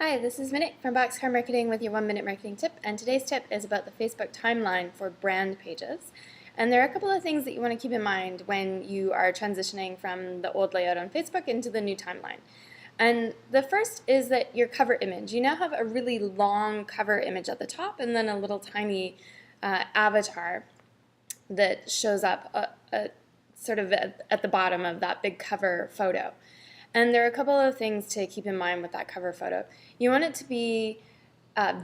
Hi, this is Monique from Boxcar Marketing with your 1-minute marketing tip, and today's tip is about the Facebook timeline for brand pages. And there are a couple of things that you want to keep in mind when you are transitioning from the old layout on Facebook into the new timeline. And the first is that your cover image. You now have a really long cover image at the top and then a little tiny avatar that shows up sort of at the bottom of that big cover photo. And there are a couple of things to keep in mind with that cover photo. You want it to be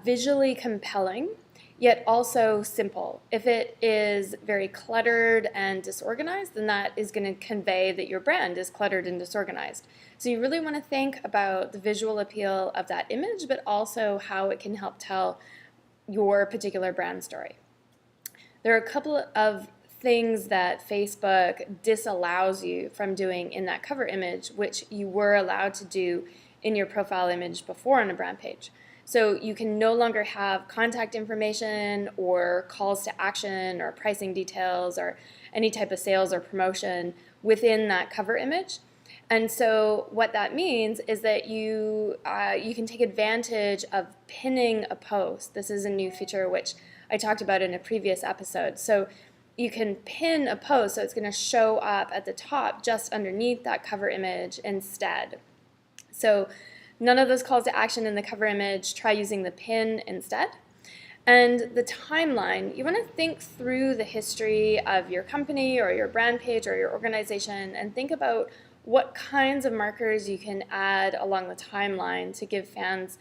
visually compelling, yet also simple. If it is very cluttered and disorganized, then that is going to convey that your brand is cluttered and disorganized. So you really want to think about the visual appeal of that image, but also how it can help tell your particular brand story. There are a couple of things that Facebook disallows you from doing in that cover image, which you were allowed to do in your profile image before on a brand page. So you can no longer have contact information or calls to action or pricing details or any type of sales or promotion within that cover image. And so what that means is that you can take advantage of pinning a post. This is a new feature which I talked about in a previous episode. So you can pin a post, so it's going to show up at the top just underneath that cover image instead. So none of those calls to action in the cover image. Try using the pin instead. And the timeline, you want to think through the history of your company or your brand page or your organization and think about what kinds of markers you can add along the timeline to give fans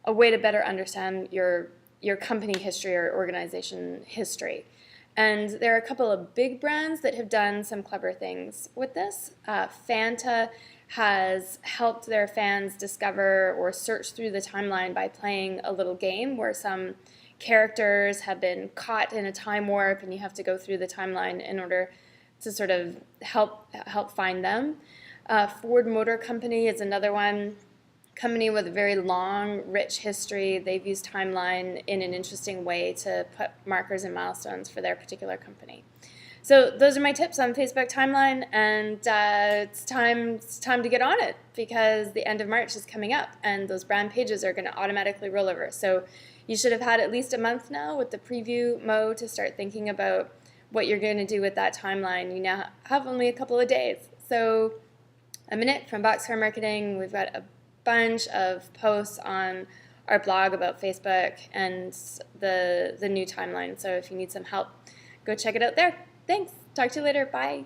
a way to better understand your company history or organization history. And there are a couple of big brands that have done some clever things with this. Fanta has helped their fans discover or search through the timeline by playing a little game where some characters have been caught in a time warp and you have to go through the timeline in order to sort of help find them. Ford Motor Company is another one. Company with a very long, rich history. They've used timeline in an interesting way to put markers and milestones for their particular company. So those are my tips on Facebook timeline, and it's time to get on it because the end of March is coming up and those brand pages are going to automatically roll over. So you should have had at least a month now with the preview mode to start thinking about what you're going to do with that timeline. You now have only a couple of days. So a minute from Boxcar Marketing. We've got a bunch of posts on our blog about Facebook and the new timeline. So if you need some help, go check it out there. Thanks. Talk to you later. Bye.